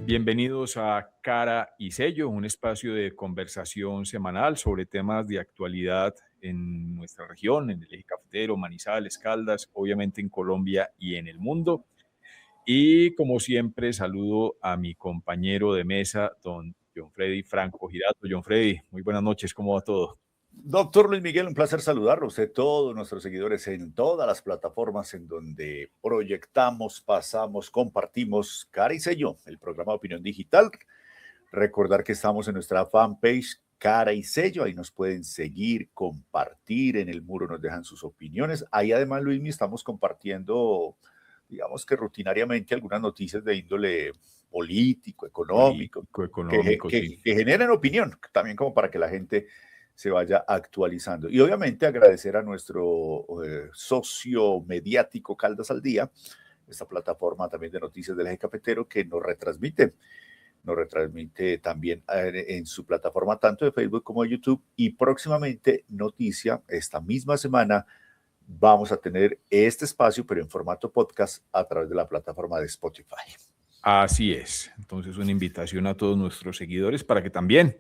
Bienvenidos a Cara y Sello, un espacio de conversación semanal sobre temas de actualidad en nuestra región, en el eje cafetero, Manizales, Caldas, obviamente en Colombia y en el mundo. Y como siempre, saludo a mi compañero de mesa, don John Freddy Franco Girato. John Freddy, muy buenas noches, ¿cómo va todo? Doctor Luis Miguel, un placer saludarlo. Usted, todos nuestros seguidores en todas las plataformas en donde proyectamos, pasamos, compartimos Cara y Sello, el programa de opinión digital. Recordar que estamos en nuestra fanpage Cara y Sello, ahí nos pueden seguir, compartir, en el muro nos dejan sus opiniones. Ahí además, Luis, estamos compartiendo, digamos que rutinariamente, algunas noticias de índole político, económico, Político, económico, sí. que generen opinión, también como para que la gente se vaya actualizando. Y obviamente agradecer a nuestro socio mediático Caldas al Día, esta plataforma también de noticias del eje cafetero que nos retransmite también en su plataforma tanto de Facebook como de YouTube. Y próximamente, noticia, esta misma semana vamos a tener este espacio, pero en formato podcast a través de la plataforma de Spotify. Así es. Entonces, una invitación a todos nuestros seguidores para que también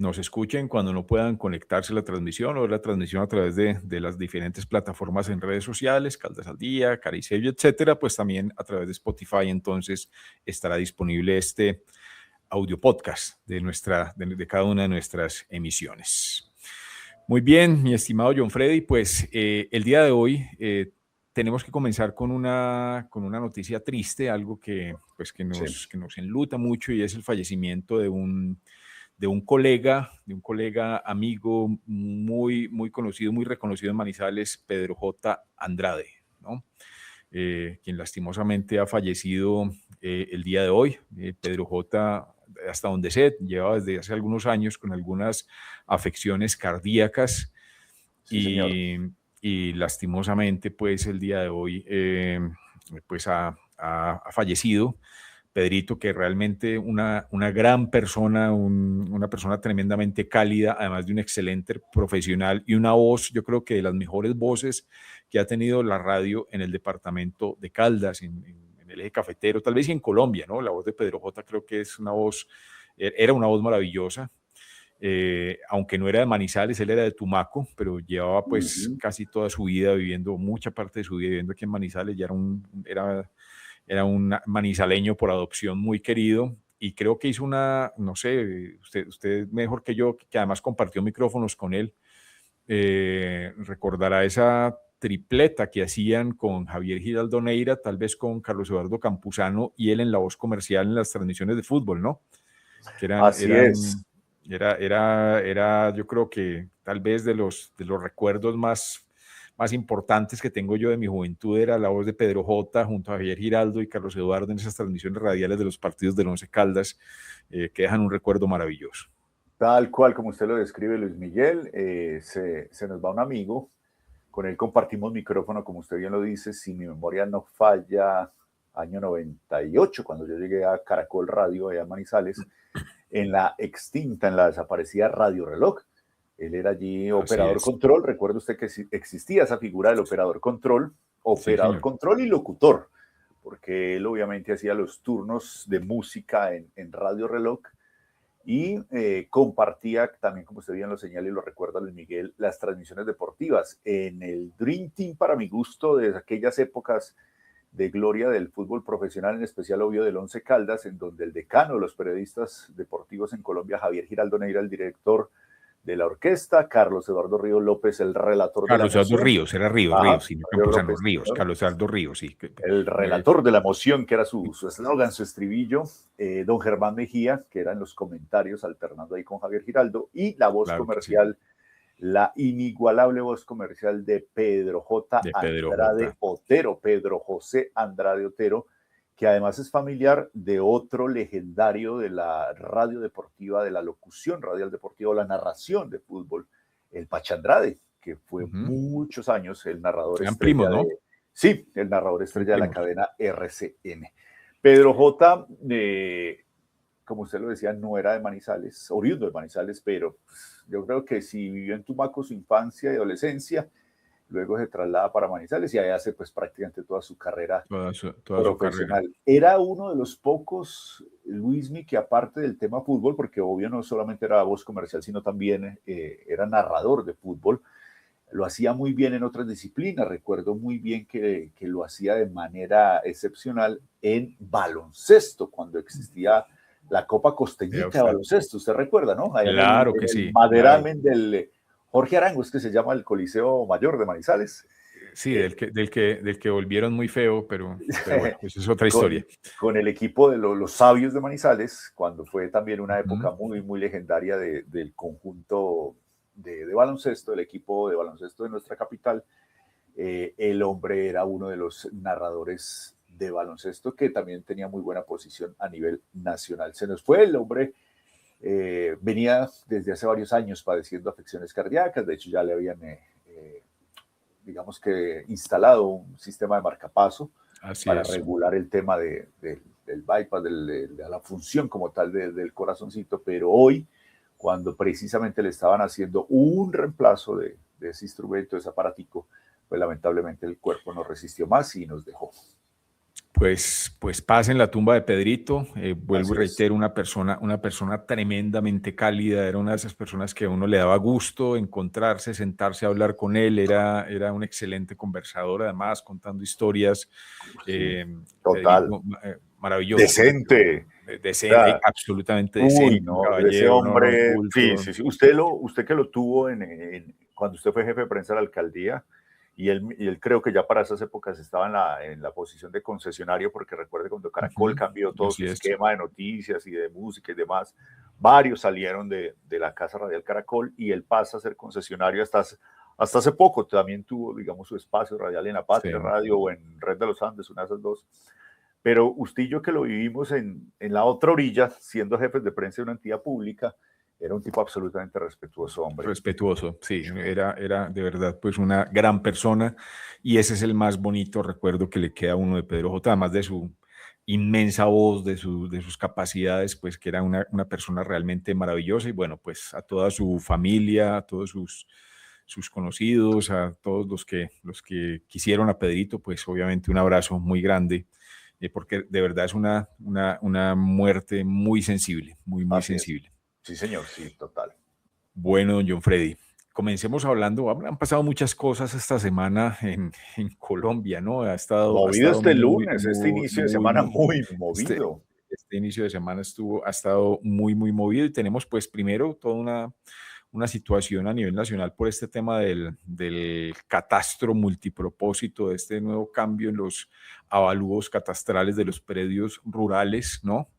nos escuchen cuando no puedan conectarse a la transmisión o la transmisión a través de las diferentes plataformas en redes sociales, Caldas al Día, Cara y Sello, etcétera, pues también a través de Spotify. Entonces estará disponible este audio podcast de cada una de nuestras emisiones. Muy bien, mi estimado John Freddy, pues el día de hoy tenemos que comenzar con una noticia triste, algo pues, que Sí. nos enluta mucho, y es el fallecimiento de un colega amigo muy conocido, muy reconocido en Manizales, Pedro J. Andrade, ¿no? Quien lastimosamente ha fallecido el día de hoy. Pedro J., hasta donde sé, lleva desde hace algunos años con algunas afecciones cardíacas Sí, señor. y lastimosamente pues el día de hoy pues ha fallecido. Pedrito, que realmente una gran persona, una persona tremendamente cálida, además de un excelente profesional y una voz, yo creo que de las mejores voces que ha tenido la radio en el departamento de Caldas, en el eje cafetero, tal vez y en Colombia, ¿no? La voz de Pedro J. creo que es una voz, era una voz maravillosa. Aunque no era de Manizales, él era de Tumaco, pero llevaba pues casi toda su vida viviendo, mucha parte de su vida viviendo aquí en Manizales. Ya era un manizaleño por adopción muy querido, y creo que hizo no sé, usted mejor que yo, que además compartió micrófonos con él, recordará esa tripleta que hacían con Javier Giraldo Neira, tal vez con Carlos Eduardo Campuzano y él en la voz comercial en las transmisiones de fútbol, ¿no? Que Así es. era yo creo que tal vez de los recuerdos más importantes que tengo yo de mi juventud, era la voz de Pedro J. junto a Javier Giraldo y Carlos Eduardo en esas transmisiones radiales de los partidos del Once Caldas, que dejan un recuerdo maravilloso. Tal cual como usted lo describe, Luis Miguel, se nos va un amigo, con él compartimos micrófono, como usted bien lo dice, si mi memoria no falla, año 98, cuando yo llegué a Caracol Radio, allá en Manizales, en la desaparecida Radio Reloj. Él era allí Así operador es. control. Recuerda usted que existía esa figura del Sí, operador señor. control y locutor, porque él obviamente hacía los turnos de música en Radio Reloj y compartía también, como usted bien lo señala y lo recuerda Luis Miguel, las transmisiones deportivas en el Dream Team, para mi gusto, de aquellas épocas de gloria del fútbol profesional, en especial obvio del Once Caldas, en donde el decano de los periodistas deportivos en Colombia, Javier Giraldo Neira, el director de la orquesta, Carlos Eduardo Ríos López, el relator de la Carlos Eduardo emoción. Ríos, era Ríos, Ajá, sí, no Ríos Campuzano, López, Ríos, señor. Carlos Eduardo Ríos, sí. El relator de la emoción, que era su eslogan, su estribillo, don Germán Mejía, que era en los comentarios alternando ahí con Javier Giraldo, y la voz Claro que sí, comercial, la inigualable voz comercial de Pedro J. de Pedro Andrade J. Otero, Pedro José Andrade Otero, que además es familiar de otro legendario de la radio deportiva, de la locución radial deportiva, la narración de fútbol, el Pacha Andrade, que fue muchos años el narrador Eran primos, estrella ¿no? sí, el narrador Son estrella de la primos. cadena RCN. Pedro J., como usted lo decía, no era de Manizales, oriundo de Manizales, pero yo creo que si vivió en Tumaco su infancia y adolescencia, luego se traslada para Manizales y ahí hace pues prácticamente toda su carrera toda su carrera. profesional. Era uno de los pocos, Luismi, que aparte del tema fútbol, porque obvio no solamente era voz comercial, sino también era narrador de fútbol, lo hacía muy bien en otras disciplinas. Recuerdo muy bien que lo hacía de manera excepcional en baloncesto, cuando existía la Copa Vea Costeñita de usted. baloncesto. ¿Usted recuerda, no? Allá Claro en que el sí, claro. maderamen del Jorge Arango, es que se llama el Coliseo Mayor de Manizales. Sí, Eh, del que volvieron muy feo, pero bueno, eso es otra historia. con el equipo de los Sabios de Manizales, cuando fue también una Ujú. época muy, muy legendaria del conjunto de baloncesto, el equipo de baloncesto de nuestra capital. El hombre era uno de los narradores de baloncesto que también tenía muy buena posición a nivel nacional. Se nos fue el hombre, venía desde hace varios años padeciendo afecciones cardíacas, de hecho ya le habían, digamos que, instalado un sistema de marcapaso Así para es. regular el tema del bypass, de la función como tal del corazoncito, pero hoy, cuando precisamente le estaban haciendo un reemplazo de ese instrumento, de ese aparatico, pues lamentablemente el cuerpo no resistió más y nos dejó. Pues paz en la tumba de Pedrito. Vuelvo Así y es. reitero, una persona tremendamente cálida. Era una de esas personas que a uno le daba gusto encontrarse, sentarse a hablar con él. Era un excelente conversador, además, contando historias. Sí, Eh, total. Pedrito, maravilloso, Decente. O decente, sea, absolutamente uy, decente, un no, ese caballero, no es hombre, sí, bulto. sí, sí. Usted que lo tuvo cuando usted fue jefe de prensa de la alcaldía, y él creo que ya para esas épocas estaba en la posición de concesionario, porque recuerde cuando Caracol Ujú, cambió todo su así es. esquema de noticias y de música y demás, varios salieron de la Casa Radial Caracol y él pasa a ser concesionario hasta hace poco. También tuvo, digamos, su espacio radial en La Patria Sí. Radio o en Red de los Andes, una de esas dos. Pero usted y yo que lo vivimos en la otra orilla, siendo jefes de prensa de una entidad pública, era un tipo absolutamente respetuoso, hombre. Respetuoso, sí, Mucho. era de verdad pues una gran persona y ese es el más bonito recuerdo que le queda a uno de Pedro J, además de su inmensa voz, de sus capacidades, pues que era una persona realmente maravillosa y bueno, pues a toda su familia, a todos sus conocidos, a todos los que quisieron a Pedrito, pues obviamente un abrazo muy grande, porque de verdad es una muerte muy sensible, muy, muy Así es. sensible. Sí, señor, sí, total. Bueno, don John Freddy, comencemos hablando. Han pasado muchas cosas esta semana en Colombia, ¿no? Ha Movido estado este muy, lunes, este muy, inicio de muy, semana muy, muy este, movido. este inicio de semana ha estado muy, muy movido y tenemos pues primero toda una situación a nivel nacional por este tema del catastro multipropósito, de este nuevo cambio en los avalúos catastrales de los predios rurales, ¿no?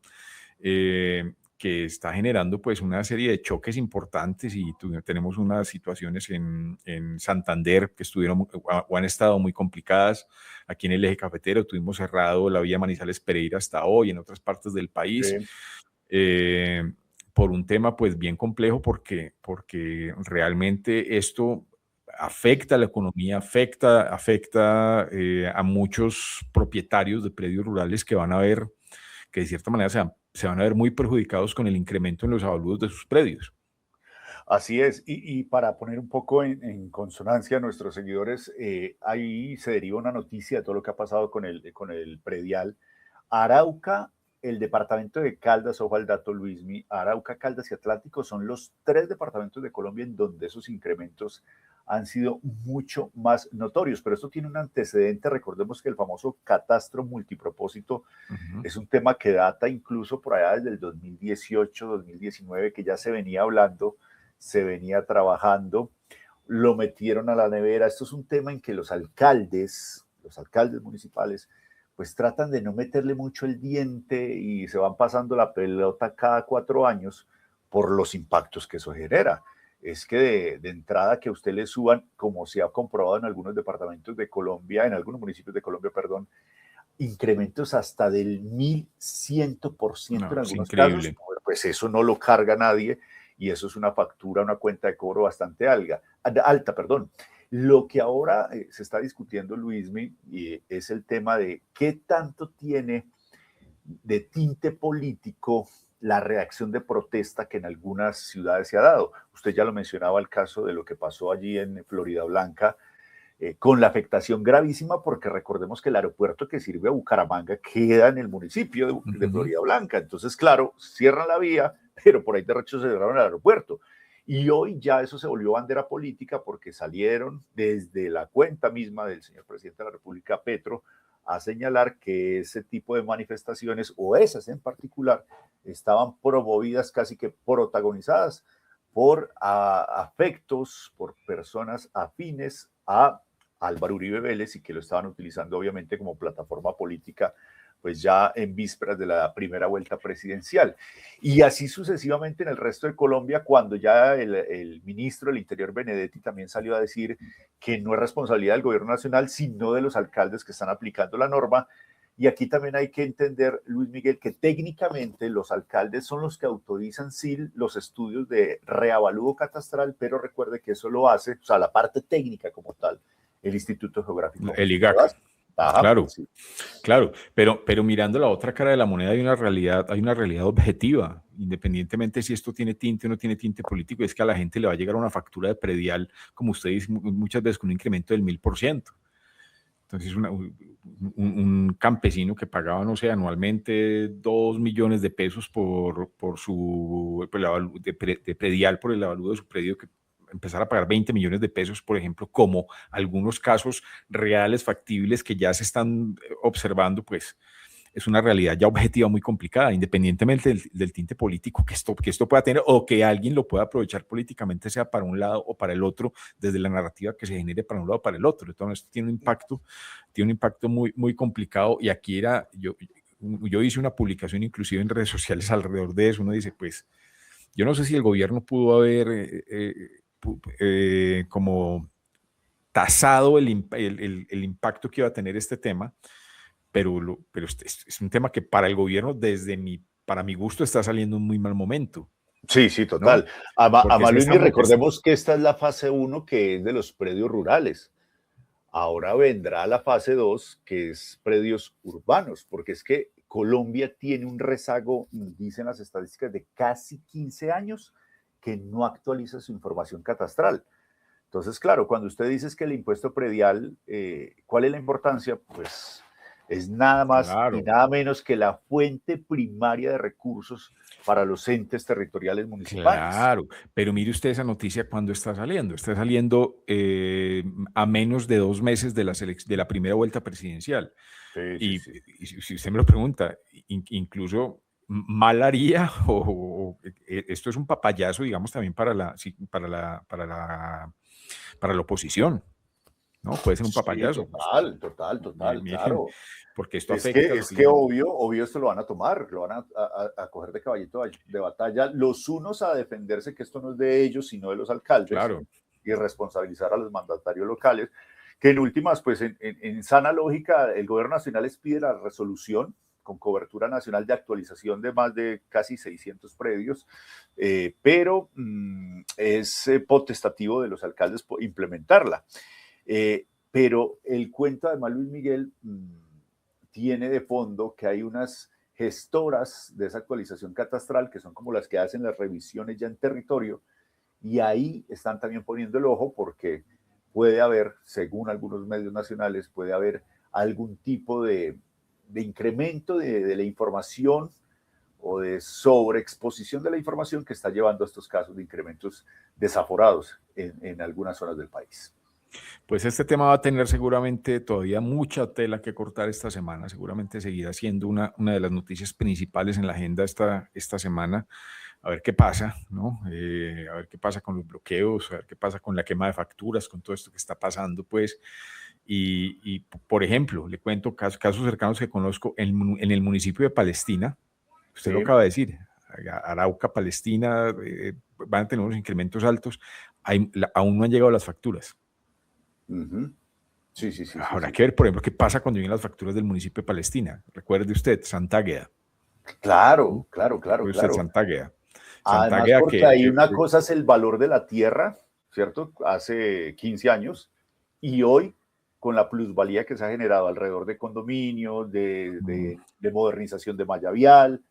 Que está generando pues una serie de choques importantes y tenemos unas situaciones en Santander que estuvieron o han estado muy complicadas. Aquí en el eje cafetero tuvimos cerrado la vía Manizales Pereira hasta hoy, en otras partes del país, Sí, eh, por un tema pues bien complejo porque realmente esto afecta a la economía, afecta a muchos propietarios de predios rurales que van a ver que de cierta manera se van a ver muy perjudicados con el incremento en los avalúos de sus predios. así es. Y para poner un poco en consonancia a nuestros seguidores, ahí se deriva una noticia de todo lo que ha pasado con el predial. Arauca, el departamento de Caldas, ojo al dato Luismi, Arauca, Caldas y Atlántico son los tres departamentos de Colombia en donde esos incrementos han sido mucho más notorios, pero esto tiene un antecedente. Recordemos que el famoso catastro multipropósito Ujú. es un tema que data incluso por allá desde el 2018, 2019, que ya se venía hablando, se venía trabajando, lo metieron a la nevera. Esto es un tema en que los alcaldes municipales, pues tratan de no meterle mucho el diente y se van pasando la pelota cada 4 años por los impactos que eso genera. Es que de entrada que a usted le suban, como se ha comprobado en algunos departamentos de Colombia, en algunos municipios de Colombia, perdón, incrementos hasta del 1100% en No, es algunos casos, increíble. pues eso no lo carga nadie y eso es una factura, una cuenta de cobro bastante alta, perdón. Lo que ahora se está discutiendo, Luismi, es el tema de qué tanto tiene de tinte político la reacción de protesta que en algunas ciudades se ha dado. Usted ya lo mencionaba, el caso de lo que pasó allí en Florida Blanca, con la afectación gravísima, porque recordemos que el aeropuerto que sirve a Bucaramanga queda en el municipio de Florida Blanca. Entonces, claro, cierran la vía, pero por ahí de recho cerraron el aeropuerto. Y hoy ya eso se volvió bandera política porque salieron desde la cuenta misma del señor presidente de la República, Petro, a señalar que ese tipo de manifestaciones, o esas en particular, estaban promovidas, casi que protagonizadas por afectos, por personas afines a Álvaro Uribe Vélez, y que lo estaban utilizando obviamente como plataforma política, pues ya en vísperas de la primera vuelta presidencial. Y así sucesivamente en el resto de Colombia, cuando ya el ministro del Interior, Benedetti, también salió a decir que no es responsabilidad del gobierno nacional, sino de los alcaldes que están aplicando la norma. Y aquí también hay que entender, Luis Miguel, que técnicamente los alcaldes son los que autorizan sí los estudios de reavalúo catastral, pero recuerde que eso lo hace, o sea, la parte técnica como tal, el Instituto Geográfico. El IGAC. Ajá, Claro, sí. claro, pero mirando la otra cara de la moneda hay una realidad objetiva, independientemente si esto tiene tinte o no tiene tinte político, es que a la gente le va a llegar una factura de predial, como usted dice, muchas veces con un incremento del 1000%. Entonces, un campesino que pagaba, no sé, anualmente 2 millones de pesos por su de predial, por el avalúo de su predio, que empezar a pagar 20 millones de pesos, por ejemplo, como algunos casos reales, factibles, que ya se están observando, pues es una realidad ya objetiva muy complicada, independientemente del tinte político que esto pueda tener, o que alguien lo pueda aprovechar políticamente, sea para un lado o para el otro, desde la narrativa que se genere para un lado o para el otro. Entonces, esto tiene un impacto muy, muy complicado. Y aquí yo hice una publicación inclusive en redes sociales alrededor de eso. Uno dice, pues, yo no sé si el gobierno pudo haber como tasado el impacto que iba a tener este tema, pero es un tema que para el gobierno, para mi gusto, está saliendo en un muy mal momento, Sí, sí, ¿no? total. Porque es que Luis, recordemos que esta es la fase 1, que es de los predios rurales. Ahora vendrá la fase 2, que es predios urbanos, porque es que Colombia tiene un rezago, dicen las estadísticas, de casi 15 años que no actualiza su información catastral. Entonces, claro, cuando usted dice que el impuesto predial, ¿cuál es la importancia? Pues es nada más y claro, nada menos que la fuente primaria de recursos para los entes territoriales municipales. claro, pero mire usted esa noticia cuando está saliendo. Está saliendo a menos de 2 meses de la primera vuelta presidencial. Sí, sí, Y, sí. y si usted me lo pregunta, incluso mal haría, esto es un papayazo, digamos, también para la oposición, ¿no? Puede ser un Sí, papayazo. total, total, total, Miren, claro. porque esto afecta lo Es que que le... obvio esto lo van a tomar, lo van a coger de caballito de batalla, los unos a defenderse que esto no es de ellos, sino de los alcaldes, Claro, y responsabilizar a los mandatarios locales, que en últimas, pues en sana lógica, el gobierno nacional les pide la resolución con cobertura nacional de actualización de más de casi 600 predios, pero es potestativo de los alcaldes implementarla. Pero el cuento, además, Luis Miguel, tiene de fondo que hay unas gestoras de esa actualización catastral, que son como las que hacen las revisiones ya en territorio, y ahí están también poniendo el ojo, porque puede haber, según algunos medios nacionales, puede haber algún tipo de incremento de la información o de sobreexposición de la información que está llevando a estos casos de incrementos desaforados en algunas zonas del país. pues este tema va a tener seguramente todavía mucha tela que cortar esta semana. Seguramente seguirá siendo una de las noticias principales en la agenda esta semana. A ver qué pasa, ¿no? A ver qué pasa con los bloqueos, a ver qué pasa con la quema de facturas, con todo esto que está pasando, pues. Por ejemplo, le cuento casos cercanos que conozco en el municipio de Palestina. Usted lo Sí. acaba de decir, Arauca, Palestina, van a tener unos incrementos altos. Aún no han llegado las facturas. Uh-huh. Sí, sí, sí, sí, Habrá sí. que ver, por ejemplo, qué pasa cuando vienen las facturas del municipio de Palestina. Recuerde usted, Santágueda. Claro, claro, claro, Recuerde usted claro. Santágueda. Además, Santágueda porque hay una cosa es el valor de la tierra, ¿cierto? Hace 15 años, y hoy, con la plusvalía que se ha generado alrededor de condominios, de modernización de malla vial,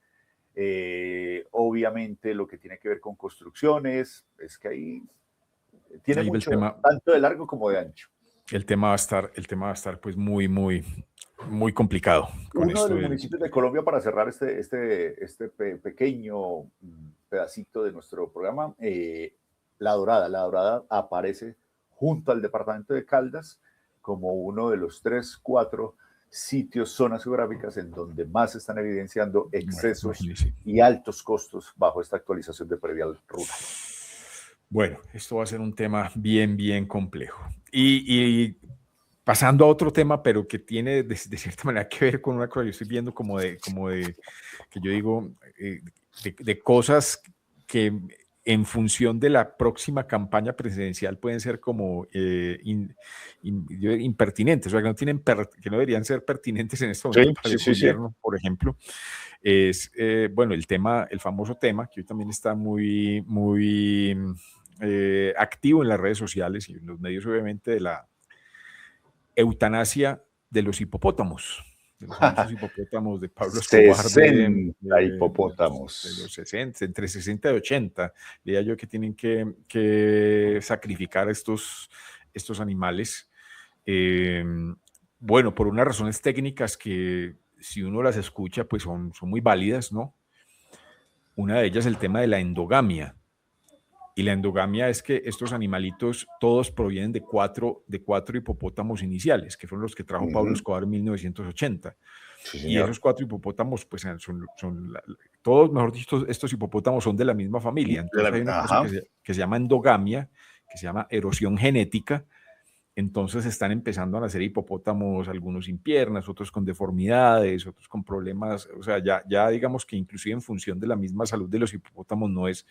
obviamente lo que tiene que ver con construcciones, es que ahí tiene ahí va el mucho, tema. tanto de largo como de ancho. el tema va a estar pues muy complicado con Uno de esto los del. municipios de Colombia, para cerrar pequeño pedacito de nuestro programa, La Dorada. La Dorada aparece junto al departamento de Caldas como uno de los 3, 4 sitios, zonas geográficas en donde más se están evidenciando excesos Imagínese. y altos costos bajo esta actualización de predial rural. Bueno, esto va a ser un tema bien complejo. Y pasando a otro tema, pero que tiene de cierta manera que ver con una cosa que yo estoy viendo que yo digo, de cosas que en función de la próxima campaña presidencial pueden ser como impertinentes, o sea, que no deberían ser pertinentes en este momento Sí, para sí, el sí, sí. gobierno, por ejemplo, es, bueno, el famoso tema que hoy también está muy activo en las redes sociales y en los medios, obviamente, de la eutanasia de los hipopótamos, de los famosos hipopótamos de Pablo Escobar 60 hipopótamos. los 60, entre 60 y 80, diría yo que tienen que sacrificar estos animales. Eh, bueno, por unas razones técnicas que si uno las escucha, pues son muy válidas, ¿no? Una de ellas el tema de la endogamia. Y la endogamia es que estos animalitos todos provienen de cuatro hipopótamos iniciales, que fueron los que trajo Pablo Escobar en 1980. Sí, Y señor. esos 4 hipopótamos, pues todos, mejor dicho, estos hipopótamos son de la misma familia. Entonces hay una cosa Ajá. que se llama endogamia, que se llama erosión genética. Entonces están empezando a nacer hipopótamos, algunos sin piernas, otros con deformidades, otros con problemas. O sea, ya digamos que inclusive en función de la misma salud de los hipopótamos no es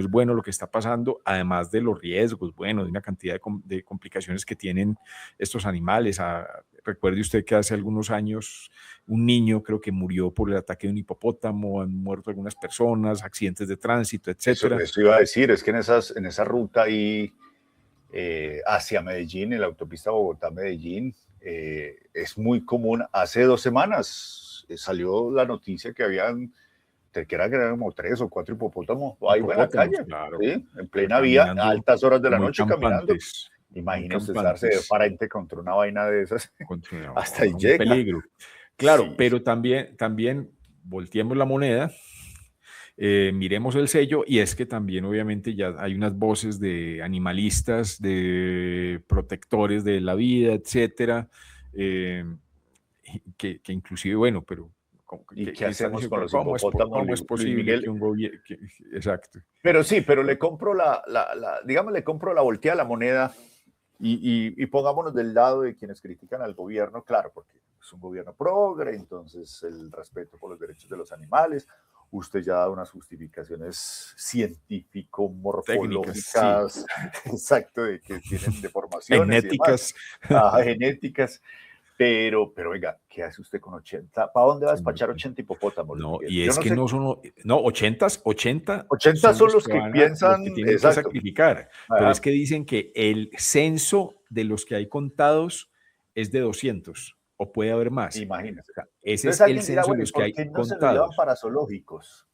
bueno lo que está pasando, además de los riesgos, bueno, de una cantidad de complicaciones que tienen estos animales. Recuerde usted que hace algunos años un niño creo que murió por el ataque de un hipopótamo, han muerto algunas personas, accidentes de tránsito, etcétera. Eso iba a decir, es que en esa ruta ahí hacia Medellín, en la autopista Bogotá-Medellín, es muy común. Hace 2 semanas salió la noticia que eran como 3 o 4 hipopótamos ahí en la Hipopótamos, calle, claro, ¿sí? En plena vía, a caminando altas horas de la muy noche caminando. campantes, muy Imagínese estarse de campantes, frente contra una vaina de esas, hasta ahí un llega. peligro. Claro, Sí, pero también volteemos la moneda, miremos el sello, y es que también obviamente ya hay unas voces de animalistas, de protectores de la vida, etcétera, que inclusive, bueno, pero ¿y qué que están hacemos con diciendo, los ¿cómo es, hipopótamos, cómo es Luis posible Miguel? que un gobierno, exacto, Pero sí, pero le compro digamos, le compro la volteada a la moneda y pongámonos del lado de quienes critican al gobierno, claro, porque es un gobierno progre, entonces el respeto por los derechos de los animales. Usted ya da unas justificaciones técnicas, sí, científico-morfológicas, exacto, de que tienen deformaciones y demás, genéticas. genéticas. Pero oiga, ¿qué hace usted con 80? ¿Para dónde va a despachar 80 hipopótamos, Luis No, Miguel? y Yo es no que sé. no son, no, 80 80 son son los los que que los que piensan, tienen que exacto. sacrificar, pero es Ajá. que dicen que el censo de los que hay contados es de 200 o puede haber más. Imagínense. O sea, ese Entonces es el alguien dirá, censo de bueno, ¿y los que por hay qué no se lo llevan contados. para zoológicos?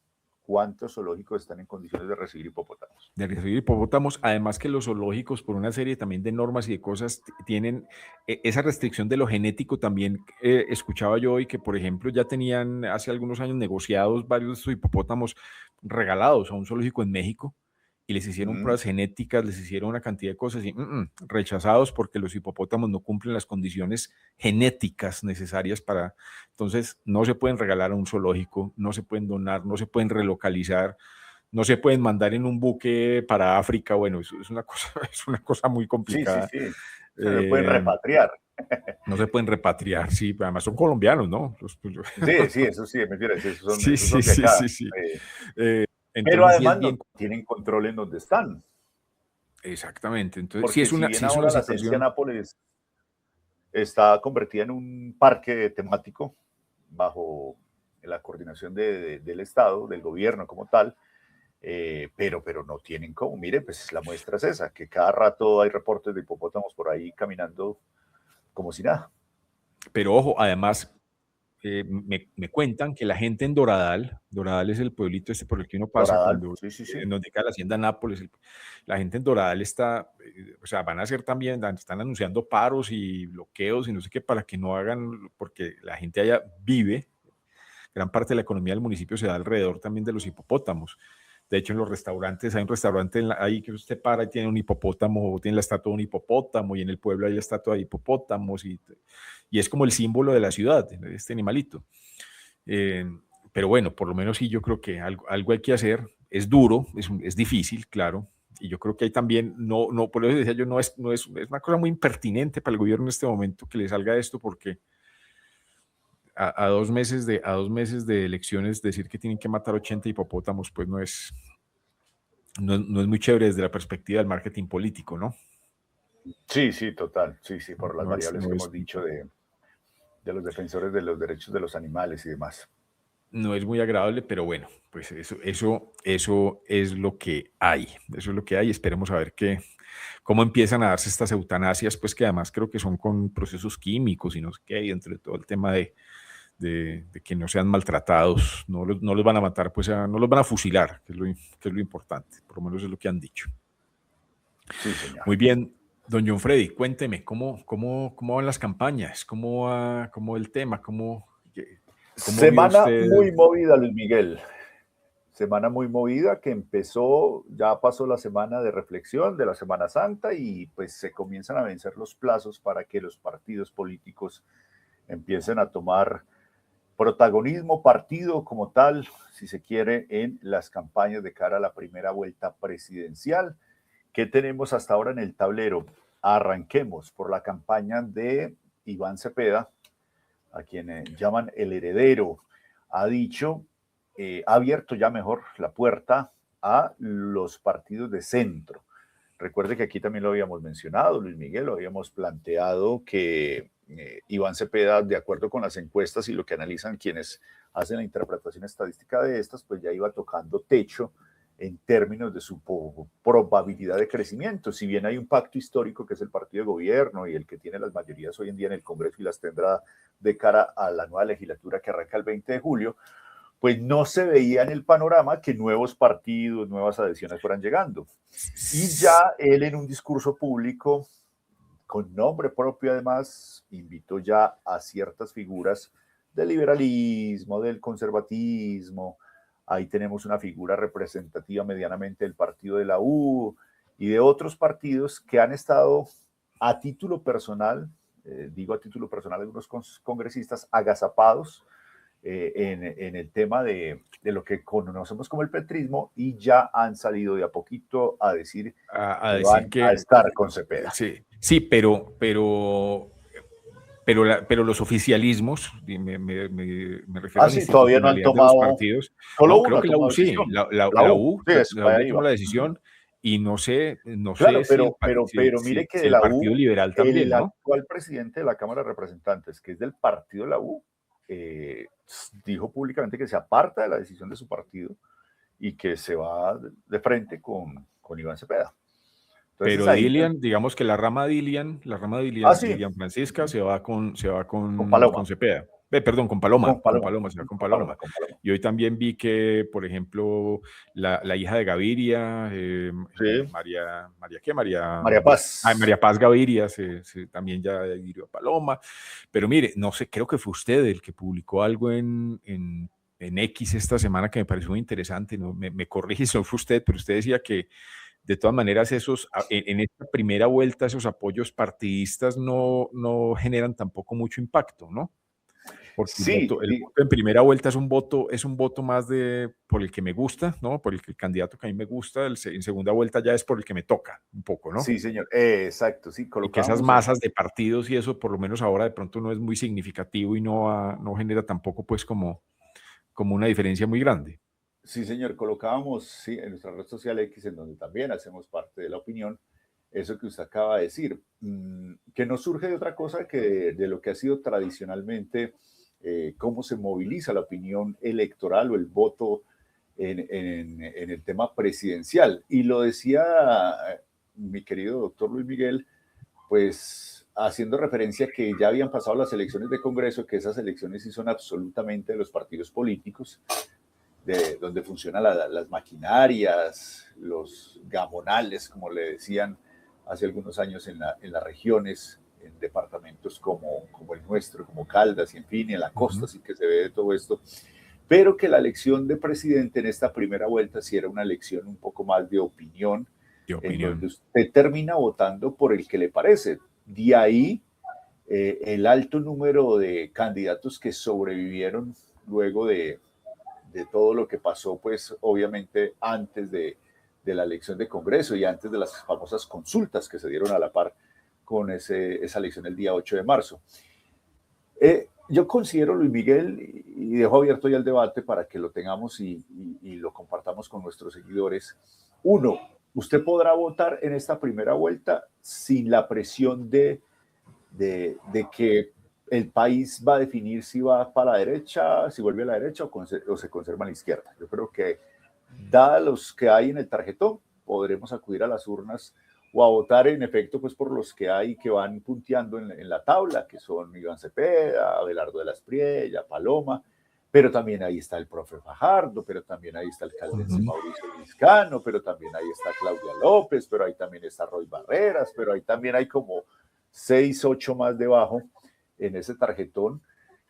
¿Cuántos zoológicos están en condiciones de recibir hipopótamos? De recibir hipopótamos, además que los zoológicos, por una serie también de normas y de cosas, tienen esa restricción de lo genético. También escuchaba yo hoy que, por ejemplo, ya tenían hace algunos años negociados varios de estos hipopótamos regalados a un zoológico en México y les hicieron Mm. pruebas genéticas, les hicieron una cantidad de cosas y rechazados porque los hipopótamos no cumplen las condiciones genéticas necesarias para. Entonces, no se pueden regalar a un zoológico, no se pueden donar, no se pueden relocalizar, no se pueden mandar en un buque para África. Bueno, es una cosa, es una cosa muy Sí, sí, complicada. sí. Se me pueden Eh, repatriar. no se pueden repatriar, sí, además son colombianos, ¿no? Sí, sí, eso sí, mentira, Sí, esos sí, son de sí, acá. sí, sí. Eh, pero Entonces sí es además no bien, tienen control en dónde están. exactamente. Entonces sí Porque es si una, bien sí es una ahora la Ciencia situación. Nápoles está convertida en un parque temático bajo la coordinación del Estado, del gobierno como tal, pero no tienen cómo. Mire, pues la muestra es esa, que cada rato hay reportes de hipopótamos por ahí caminando como si nada. Pero ojo, además, me cuentan que la gente en Doradal, Doradal es el pueblito este por el que uno pasa Doradal, cuando, sí, sí, sí. en donde queda la hacienda Nápoles, la gente en Doradal está, o sea, van a hacer también, están anunciando paros y bloqueos y no sé qué para que no hagan, porque la gente allá vive, gran parte de la economía del municipio se da alrededor también de los hipopótamos. De hecho, en los restaurantes, hay un restaurante ahí que usted para y tiene un hipopótamo, tiene la estatua de un hipopótamo, y en el pueblo hay la estatua de hipopótamos, y es como el símbolo de la ciudad, este animalito. Eh, pero bueno, por lo menos sí, yo creo que algo hay que hacer. Es duro, es difícil, claro, y yo creo que hay también, por eso decía yo, es una cosa muy impertinente para el gobierno en este momento que le salga esto, porque a 2 meses de elecciones decir que tienen que matar 80 hipopótamos, pues no es muy chévere desde la perspectiva del marketing político, ¿no? Sí, sí, total. Sí, sí, por las No es, variables no que es, hemos dicho de los defensores de los derechos de los animales y demás. no es muy agradable, pero bueno, pues eso es lo que hay. Eso es lo que hay. Esperemos a ver cómo empiezan a darse estas eutanasias, pues que además creo que son con procesos químicos y no sé qué, y entre todo el tema de que no sean maltratados, no los van a matar, pues no los van a fusilar, que es lo importante, por lo menos es lo que han dicho. Sí, señor. Muy bien, don John Freddy, cuénteme, ¿cómo van las campañas? ¿Cómo el tema? ¿Cómo vio Semana usted? muy movida, Luis Miguel. Semana muy movida que empezó, ya pasó la semana de reflexión de la Semana Santa y pues se comienzan a vencer los plazos para que los partidos políticos empiecen a tomar protagonismo, partido como tal, si se quiere, en las campañas de cara a la primera vuelta presidencial. ¿Qué tenemos hasta ahora en el tablero? Arranquemos por la campaña de Iván Cepeda, a quien llaman el heredero. Ha dicho, ha abierto ya mejor la puerta a los partidos de centro. Recuerde que aquí también lo habíamos mencionado, Luis Miguel, lo habíamos planteado que Iván Cepeda, de acuerdo con las encuestas y lo que analizan quienes hacen la interpretación estadística de estas, pues ya iba tocando techo en términos de su probabilidad de crecimiento. Si bien hay un pacto histórico que es el partido de gobierno y el que tiene las mayorías hoy en día en el Congreso y las tendrá de cara a la nueva legislatura que arranca el 20 de julio, pues no se veía en el panorama que nuevos partidos, nuevas adhesiones fueran llegando. Y ya él en un discurso público, con nombre propio además, invitó ya a ciertas figuras del liberalismo, del conservatismo. Ahí tenemos una figura representativa medianamente del partido de la U y de otros partidos que han estado a título personal, digo a título personal, algunos congresistas agazapados en el tema de lo que conocemos como el petrismo y ya han salido de a poquito a decir A que decir van a que estar con Cepeda. sí, pero los oficialismos, y me refiero Ah, a la sí, todavía no han institucionalidad de los tomado, partidos, solo no, uno creo ha que la tomado U sí, decisión. la La U, U, sí, eso, la U ya ahí tomó va. la decisión y no sé Claro, si el, pero mire que si de el la Partido U, Liberal el también, ¿no? actual presidente de la Cámara de Representantes, que es del partido de la U, dijo públicamente que se aparta de la decisión de su partido y que se va de frente con Iván Cepeda. Entonces Pero ahí, Dilian, digamos que la rama de sí, Dilian Francisca se va con con Paloma, Cepeda. Perdón, con con Paloma, Paloma, se va con con Paloma, Paloma. con Paloma. Y hoy también vi que, por ejemplo, la hija de Gaviria, Sí, María, ¿qué? María, María Paz. María Paz Gaviria, también ya adhirió a Paloma. Pero mire, no sé, creo que fue usted el que publicó algo en X esta semana que me pareció muy interesante, ¿no? Me corrige si no fue usted, pero usted decía que de todas maneras, en esta primera vuelta, esos apoyos partidistas no generan tampoco mucho impacto, ¿no? Porque Sí, el voto en primera vuelta es un voto más por el que me gusta, ¿no? Por el candidato que a mí me gusta. En segunda vuelta ya es por el que me toca, un poco, ¿no? sí, señor. Exacto, sí, Y que esas colocábamos en, masas de partidos y eso, por lo menos ahora de pronto no es muy significativo y no genera tampoco, pues, como una diferencia muy grande. sí, señor, colocábamos sí, en nuestra red social X, en donde también hacemos parte de la opinión, eso que usted acaba de decir, que no surge de otra cosa que de lo que ha sido tradicionalmente cómo se moviliza la opinión electoral o el voto en el tema presidencial. Y lo decía mi querido doctor Luis Miguel, pues haciendo referencia que ya habían pasado las elecciones de Congreso, que esas elecciones sí son absolutamente de los partidos políticos, de donde funcionan las maquinarias, los gamonales, como le decían hace algunos años en las regiones, en departamentos como el nuestro, como Caldas, y en fin, y en la costa, sí que se ve de todo esto, pero que la elección de presidente en esta primera vuelta sí era una elección un poco más de opinión, en donde usted termina votando por el que le parece. De ahí el alto número de candidatos que sobrevivieron luego de todo lo que pasó, pues obviamente antes de la elección de Congreso y antes de las famosas consultas que se dieron a la par con esa elección el día 8 de marzo. Yo considero, Luis Miguel, y dejo abierto ya el debate para que lo tengamos y lo compartamos con nuestros seguidores. Uno, usted podrá votar en esta primera vuelta sin la presión de que el país va a definir si va para la derecha, si vuelve a la derecha o se conserva a la izquierda. Yo creo que, dados los que hay en el tarjetón, podremos acudir a las urnas o a votar en efecto pues por los que hay que van punteando en la tabla, que son Iván Cepeda, Abelardo de la Espriella, Paloma, pero también ahí está el profe Fajardo, pero también ahí está el caldense Mauricio Vizcano, pero también ahí está Claudia López, pero ahí también está Roy Barreras, pero ahí también hay como 6, 8 más debajo en ese tarjetón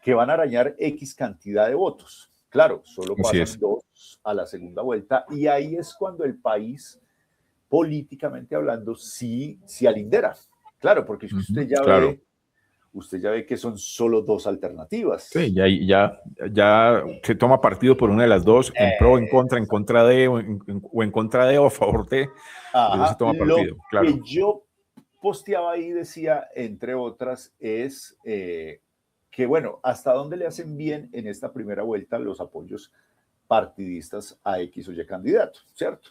que van a arañar X cantidad de votos. Claro, solo pasan 2 a la segunda vuelta y ahí es cuando el país, políticamente hablando, sí alindera. Claro, porque usted ya ve que son solo 2 alternativas. Sí, ya se toma partido por una de las dos, en pro, en contra de, o en contra de, o a favor de. Ajá, se toma partido, claro. Lo que yo posteaba ahí decía, entre otras, es que, bueno, hasta dónde le hacen bien en esta primera vuelta los apoyos partidistas a X o Y candidato, ¿cierto?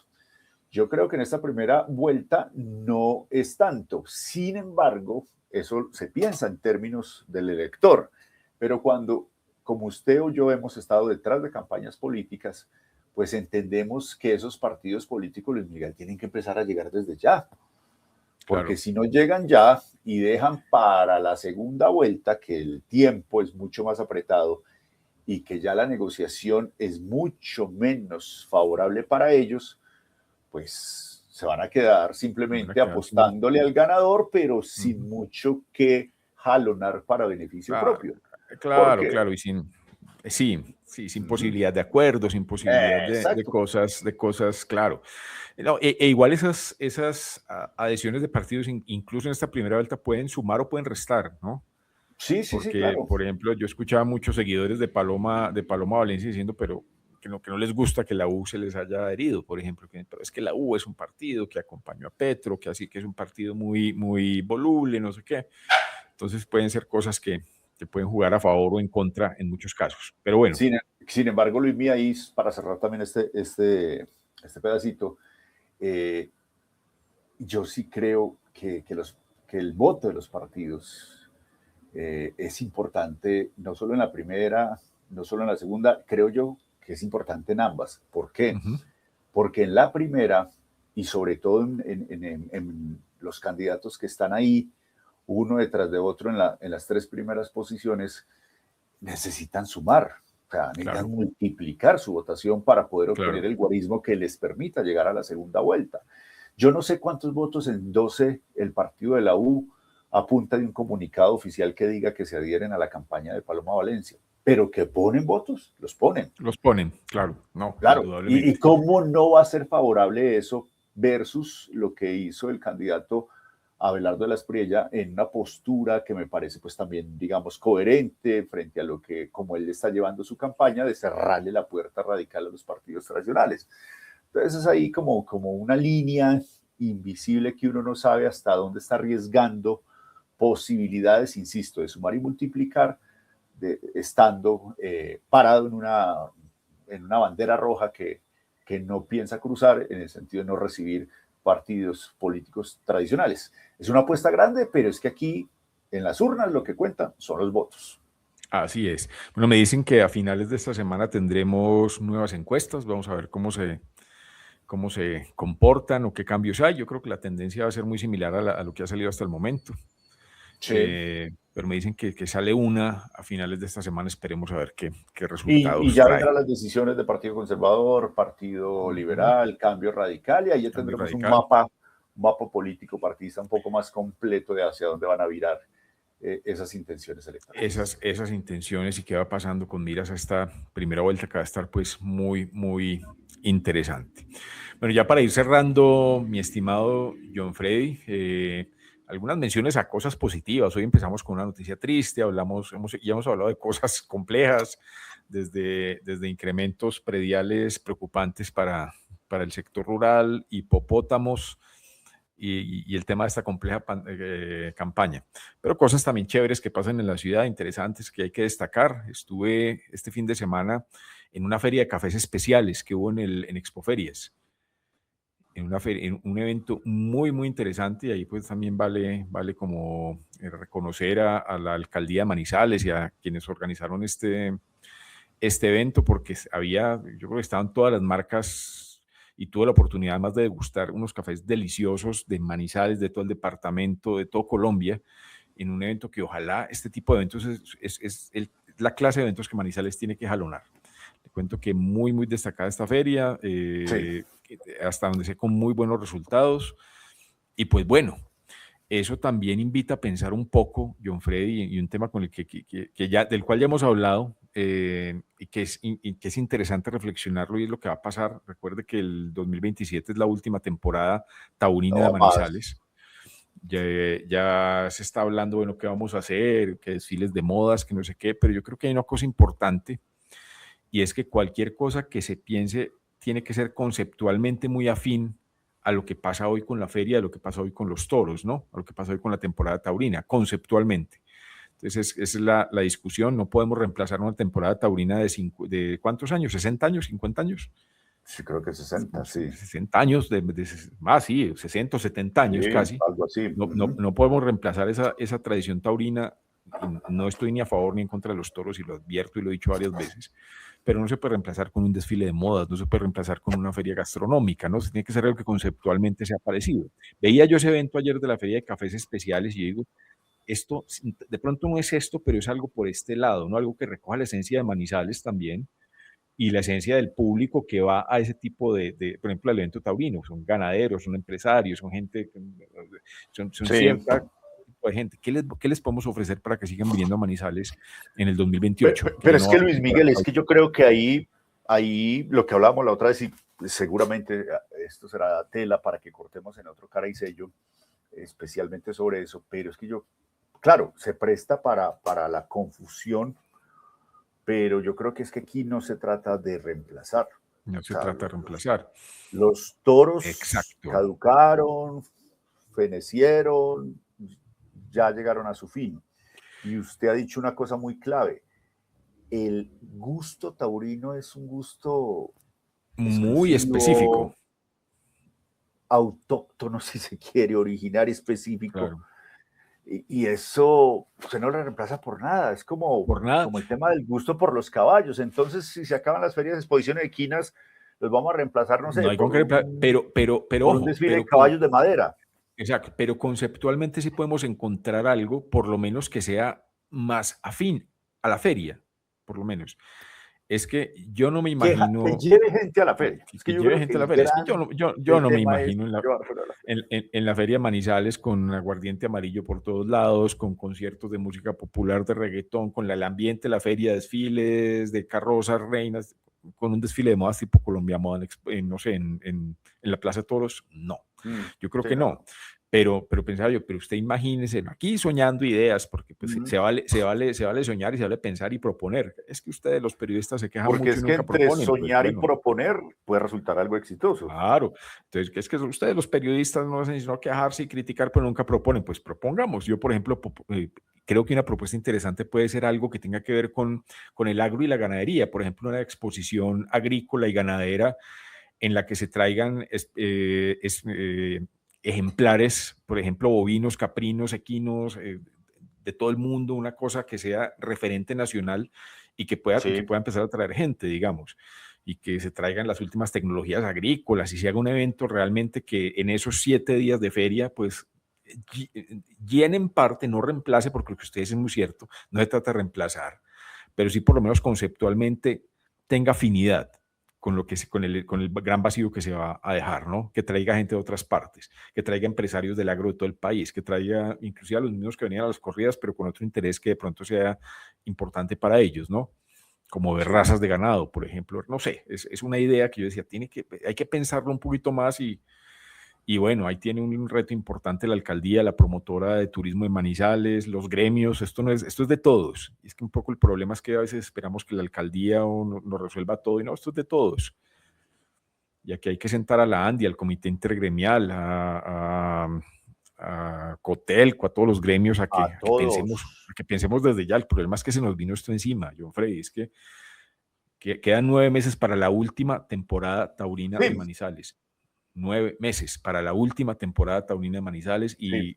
Yo creo que en esta primera vuelta no es tanto. Sin embargo, eso se piensa en términos del elector. Pero cuando, como usted o yo hemos estado detrás de campañas políticas, pues entendemos que esos partidos políticos, Luis Miguel, tienen que empezar a llegar desde ya. Porque claro, si no llegan ya y dejan para la segunda vuelta, que el tiempo es mucho más apretado y que ya la negociación es mucho menos favorable para ellos, pues se van a quedar simplemente apostándole al ganador, pero sin mucho que jalonar para beneficio propio. Claro, claro, y sin posibilidad de acuerdo, sin posibilidad de cosas, claro. No, igual esas adhesiones de partidos, incluso en esta primera vuelta, pueden sumar o pueden restar, ¿no? Sí, Porque, claro. por ejemplo, yo escuchaba a muchos seguidores de Paloma Valencia diciendo, pero que no les gusta que la U se les haya adherido, por ejemplo, pero es que la U es un partido que acompañó a Petro, que así que es un partido muy, muy voluble, no sé qué. Entonces pueden ser cosas que pueden jugar a favor o en contra en muchos casos. Pero bueno. Sin embargo, Luis Mía, ahí para cerrar también este pedacito, yo sí creo que el voto de los partidos es importante, no solo en la primera, no solo en la segunda, creo yo que es importante en ambas. ¿Por qué? Porque en la primera, y sobre todo en los candidatos que están ahí, uno detrás de otro en las 3 primeras posiciones, necesitan sumar, o sea, necesitan multiplicar su votación para poder obtener el guarismo que les permita llegar a la segunda vuelta. Yo no sé cuántos votos endose el partido de la U a punta de un comunicado oficial que diga que se adhieren a la campaña de Paloma Valencia, pero que ponen votos, los ponen. Los ponen, claro, no, claro. Indudablemente. ¿Y cómo no va a ser favorable eso versus lo que hizo el candidato Abelardo de la Espriella en una postura que me parece pues también, digamos, coherente frente a lo que, como él está llevando su campaña, de cerrarle la puerta radical a los partidos tradicionales? Entonces es ahí como una línea invisible que uno no sabe hasta dónde está arriesgando posibilidades, insisto, de sumar y multiplicar, estando parado en una bandera roja que no piensa cruzar, en el sentido de no recibir partidos políticos tradicionales. Es una apuesta grande, pero es que aquí en las urnas lo que cuenta son los votos. Así es. Bueno, me dicen que a finales de esta semana tendremos nuevas encuestas. Vamos a ver cómo se comportan o qué cambios hay. Yo creo que la tendencia va a ser muy similar a lo que ha salido hasta el momento. Sí. Pero me dicen que sale una a finales de esta semana, esperemos a ver qué Y resultados ya trae. vendrán las decisiones de Partido Conservador, Partido Ujú. Liberal, Cambio Radical, y ahí ya Cambio tendremos radical. un mapa político partidista un poco más completo de hacia dónde van a virar esas intenciones electorales. Esas intenciones y qué va pasando con miras a esta primera vuelta que va a estar pues muy, muy interesante. Bueno, ya para ir cerrando, mi estimado John Freddy, algunas menciones a cosas positivas. Hoy empezamos con una noticia triste, ya hemos hablado de cosas complejas, desde incrementos prediales preocupantes para el sector rural, hipopótamos, y el tema de esta compleja campaña. Pero cosas también chéveres que pasan en la ciudad, interesantes que hay que destacar. Estuve este fin de semana en una feria de cafés especiales que hubo en Expoferias, en un evento muy, muy interesante, y ahí pues también vale como reconocer a la alcaldía de Manizales y a quienes organizaron este evento, porque yo creo que estaban todas las marcas y tuve la oportunidad además de degustar unos cafés deliciosos de Manizales, de todo el departamento, de todo Colombia, en un evento que ojalá este tipo de eventos es la clase de eventos que Manizales tiene que jalonar. Le cuento que muy, muy destacada esta feria, Sí. hasta donde sé con muy buenos resultados. Y pues bueno, eso también invita a pensar un poco, John Freddy, y un tema con el del cual ya hemos hablado, y que es interesante reflexionarlo, y es lo que va a pasar. Recuerde que el 2027 es la última temporada taurina de No más. Manizales. Ya se está hablando de lo que vamos a hacer, que desfiles de modas, que no sé qué, pero yo creo que hay una cosa importante, y es que cualquier cosa que se piense tiene que ser conceptualmente muy afín a lo que pasa hoy con la feria, a lo que pasa hoy con los toros, ¿no? A lo que pasa hoy con la temporada taurina, conceptualmente. Entonces, esa es la discusión. No podemos reemplazar una temporada taurina de ¿cuántos años? ¿60 años? ¿50 años? Sí, creo que 60, sí. 60 años, más, sí, 60 o 70 Sí, años casi. algo así. No podemos reemplazar esa tradición taurina, y no estoy ni a favor ni en contra de los toros, y lo advierto y lo he dicho varias veces, pero no se puede reemplazar con un desfile de modas, no se puede reemplazar con una feria gastronómica, ¿no? Se tiene que ser algo que conceptualmente sea parecido. Veía yo ese evento ayer de la feria de cafés especiales y digo, esto de pronto no es esto, pero es algo por este lado, ¿no? Algo que recoja la esencia de Manizales también, y la esencia del público que va a ese tipo por ejemplo, el evento taurino. Son ganaderos, son empresarios, son gente, son Sí. cierta tipo de gente. ¿Qué les podemos ofrecer para que sigan viniendo a Manizales en el 2028? Que Pero ya es no que va Luis Miguel, es que yo creo que ahí lo que hablábamos la otra vez, y seguramente esto será tela para que cortemos en otro cara y sello, especialmente sobre eso, pero es que claro, se presta para la confusión, pero yo creo que es que aquí no se trata de reemplazar. no O se sea, trata de reemplazar. los toros Exacto. caducaron, fenecieron, ya llegaron a su fin. Y usted ha dicho una cosa muy clave. El gusto taurino es un gusto Muy específico. exclusivo, autóctono, si se quiere, originario, específico. Claro. Y eso se no lo reemplaza por nada. Es Por nada. como el tema del gusto por los caballos. Entonces, si se acaban las ferias de exposición de equinas, los vamos a reemplazar, no No sé, hay con qué reemplazar, pero por un ojo, desfile de caballos de madera. exacto, pero conceptualmente sí podemos encontrar algo, por lo menos que sea más afín a la feria, por lo menos. Es que yo no me Que imagino lleve gente a la feria. Es que que yo lleve creo que gente a la el feria. Es que gran yo no me tema es imagino llevarlo a la feria. en la feria de Manizales con aguardiente amarillo por todos lados, con conciertos de música popular, de reggaetón, con el ambiente de la feria, desfiles de carrozas, reinas, con un desfile de modas tipo Colombia Moda, no sé, en la Plaza de Toros. No, yo creo Sí, que no, no. no. Pero pensaba yo, pero usted imagínese, aquí soñando ideas, porque pues, Ujú. se vale soñar y se vale pensar y proponer. Es que ustedes, los periodistas, se quejan Porque mucho es y que nunca entre proponen. Pues soñar y bueno, proponer puede resultar algo exitoso. claro. Entonces, es que ustedes, los periodistas, no hacen sino quejarse y criticar, pero nunca proponen. Pues propongamos. Yo, por ejemplo, creo que una propuesta interesante puede ser algo que tenga que ver con el agro y la ganadería. Por ejemplo, una exposición agrícola y ganadera en la que se traigan ejemplares, por ejemplo, bovinos, caprinos, equinos, de todo el mundo, una cosa que sea referente nacional y que Sí. pueda empezar a traer gente, digamos, y que se traigan las últimas tecnologías agrícolas y se haga un evento realmente que en esos 7 días de feria, pues llene en parte, no reemplace, porque lo que ustedes dicen es muy cierto, no se trata de reemplazar, pero sí por lo menos conceptualmente tenga afinidad con lo que con el gran vacío que se va a dejar, ¿no? Que traiga gente de otras partes, que traiga empresarios del agro de todo el país, que traiga inclusive a los mismos que venían a las corridas, pero con otro interés que de pronto sea importante para ellos, ¿no? Como ver razas de ganado, por ejemplo. No sé, es una idea que yo decía, hay que pensarlo un poquito más y bueno, ahí tiene un reto importante la alcaldía, la promotora de turismo de Manizales, los gremios, esto es de todos. Y es que un poco el problema es que a veces esperamos que la alcaldía nos resuelva todo y no, esto es de todos. Y aquí hay que sentar a la ANDI, al comité intergremial, a Cotelco, a todos los gremios, A a que pensemos desde ya. El problema es que se nos vino esto encima, John Freddy, es que quedan 9 meses para la última temporada taurina de Sí, Manizales. 9 meses para la última temporada taurina de Manizales sí. y Y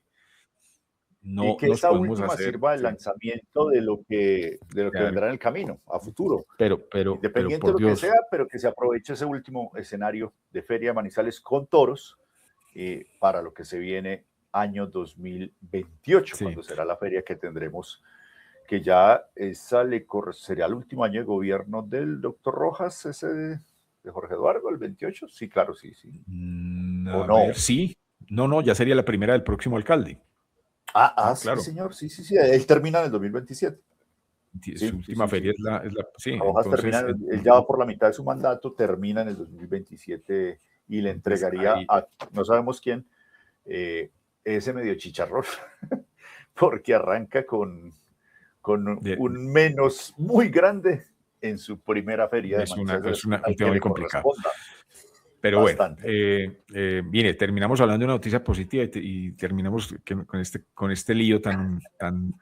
no que nos esta podemos última hacer, sirva de sí, lanzamiento de lo que claro, vendrá en el camino, a futuro. pero Independiente de por lo que Dios, sea, pero que se aproveche ese último escenario de Feria de Manizales con toros para lo que se viene año 2028, sí, cuando será la feria que tendremos, que ya sería el último año de gobierno del doctor Rojas, ese de Jorge Eduardo, el 28. Sí, claro, sí, sí. ¿O a no? ver, sí, no, ya sería la primera del próximo alcalde, Ah, ¿no? sí, Claro, señor, sí, sí, sí. Él termina en el 2027. su Sí, sí, última sí, feria sí. sí, Rojas termina, entonces, él ya va por la mitad de su mandato, termina en el 2027 y le entonces entregaría ahí, a no sabemos quién eh, ese medio chicharrón, porque arranca con de- un menos muy grande en su primera feria de Manizales, un al que tema muy le complicado. corresponda Pero bueno, bastante. mire, terminamos hablando de una noticia positiva y terminamos con este lío tan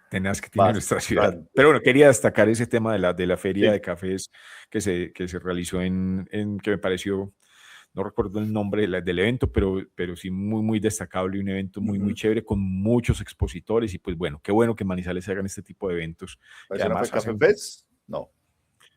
tenaz que tiene nuestra ciudad. Bastante. Pero bueno, quería destacar ese tema de la feria Sí. de cafés que se realizó que me pareció, no recuerdo el nombre del evento, pero sí muy destacable y un evento muy Uh-huh. chévere con muchos expositores y pues bueno, qué bueno que en Manizales se hagan este tipo de eventos que ¿Eso no fue además Café hacen Fest? No.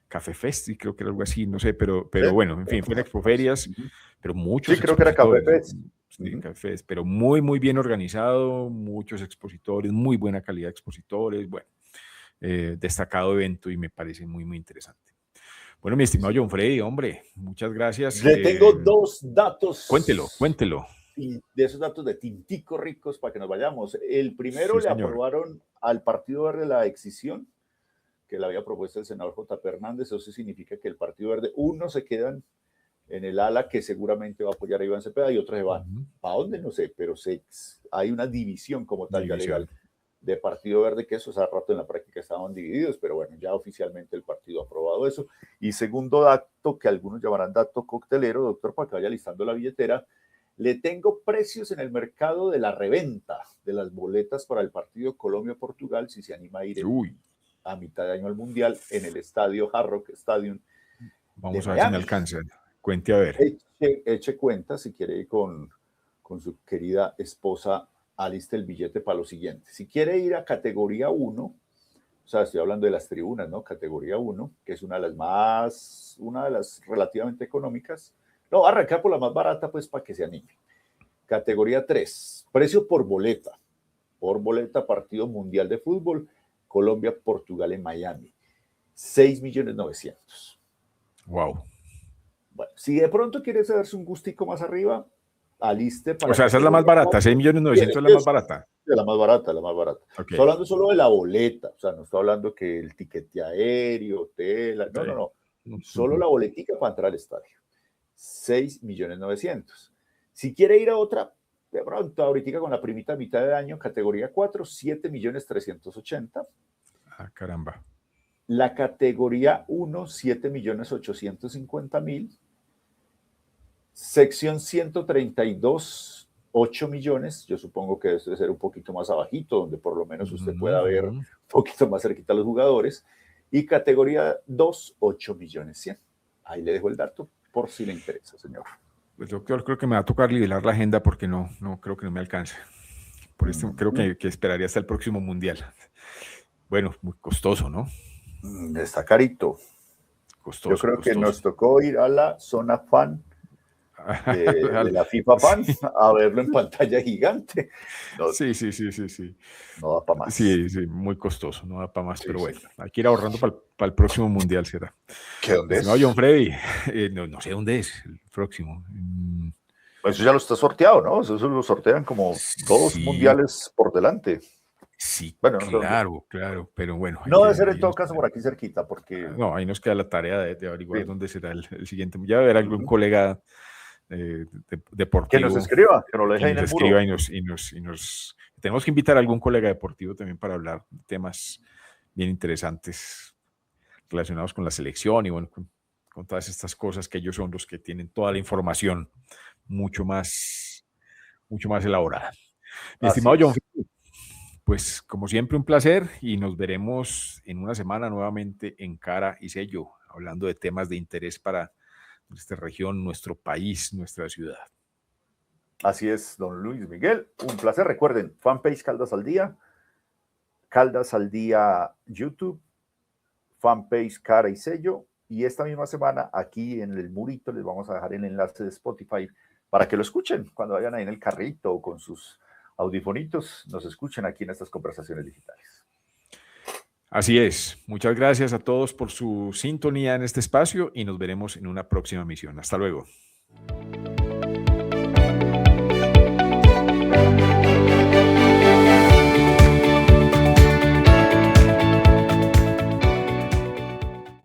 Café Fest, y creo que era algo así, no sé, ¿Sí? pero bueno, en fin, fueron expoferias, Uh-huh. pero Sí, muchos creo que era Café expositores, Fest. sí, Uh-huh. Café Fest, pero muy bien organizado, muchos expositores, muy buena calidad de expositores, bueno, destacado evento y me parece muy interesante. Bueno, mi Sí, estimado John señor. Freddy, hombre, muchas gracias. Le tengo dos datos Cuéntelo. y de esos datos de tintico ricos para que nos vayamos. El primero Sí, le señor. aprobaron al Partido Verde la excisión que le había propuesto el senador J. Hernández. Eso significa que el Partido Verde, unos se quedan en el ala que seguramente va a apoyar a Iván Cepeda y otros se van. ¿Para dónde? No sé, pero hay una división como tal ya legal División. de Partido Verde, que eso hace rato en la práctica estaban divididos, pero bueno, ya oficialmente el partido ha aprobado eso. Y segundo dato, que algunos llamarán dato coctelero, doctor, para que vaya listando la billetera, le tengo precios en el mercado de la reventa de las boletas para el partido Colombia-Portugal, si se anima a ir Uy, a mitad de año al Mundial en el estadio Hard Rock Stadium de vamos a ver si me Miami. alcanza. Cuente a ver. Eche cuenta, si quiere ir con su querida esposa, aliste el billete para lo siguiente. Si quiere ir a categoría 1, o sea, estoy hablando de las tribunas, ¿no? Categoría 1, que es una de las relativamente económicas. No, arrancar por la más barata, pues, para que se anime. Categoría 3, precio por boleta. Por boleta, partido mundial de fútbol, Colombia, Portugal en Miami. 6.900.000. Wow. Bueno, si de pronto quiere saberse un gustico más arriba, aliste O para sea, esa es la más categoría barata, 4. 6.900.000 es la más Es barata. de la más barata, la más barata. Ok. Estoy hablando solo de la boleta, o sea, no estoy hablando que el tiquete aéreo, hotel, no, no, Sí. no. Solo la boletica para entrar al estadio. 6.900.000. Si quiere ir a otra, de pronto, ahorita con la primita mitad de año, categoría 4, 7.380.000. Ah, caramba. La categoría 1, 7.850.000. Sección 132, 8 millones. Yo supongo que debe ser un poquito más abajito, donde por lo menos usted pueda ver un poquito más cerquita a los jugadores. Y categoría 2, 8.100.000. Ahí le dejo el dato por si le interesa, señor. Pues yo creo que me va a tocar liberar la agenda porque no creo que no me alcance. Por esto creo que esperaría hasta el próximo mundial. Bueno, muy costoso, ¿no? Está carito. Yo Costoso, creo que costoso. nos tocó ir a la zona fan de la FIFA Fan Sí, a verlo en pantalla gigante. No, sí, sí, sí, sí, sí. no da para más. Sí, sí, muy costoso, no da para más, Sí, pero bueno, señor. hay que ir ahorrando para el próximo mundial, será. ¿Qué dónde Estimado John es? Freddy, no, no sé dónde es el próximo. Eso ya lo está sorteado, ¿no? Eso lo sortean como dos Sí, mundiales por delante. sí, Bueno, no sé dónde. claro, claro, pero bueno, No debe ser en todo caso por aquí cerquita, porque no, ahí nos queda la tarea de averiguar sí. dónde será el siguiente. Ya ver algún Ujú. colega Que nos deportivo escriba, que nos lo que deje ahí en nos el muro. escriba tenemos que invitar a algún colega deportivo también para hablar de temas bien interesantes relacionados con la selección y bueno, con todas estas cosas que ellos son los que tienen toda la información mucho mucho más elaborada. Mi Así estimado John, es. pues como siempre un placer y nos veremos en una semana nuevamente en Cara y Sello, hablando de temas de interés para nuestra región, nuestro país, nuestra ciudad. Así es, don Luis Miguel. Un placer. Recuerden, fanpage Caldas al Día YouTube, fanpage Cara y Sello. Y esta misma semana, aquí en el murito, les vamos a dejar el enlace de Spotify para que lo escuchen cuando vayan ahí en el carrito o con sus audifonitos, nos escuchen aquí en estas conversaciones digitales. Así es. Muchas gracias a todos por su sintonía en este espacio y nos veremos en una próxima misión. Hasta luego.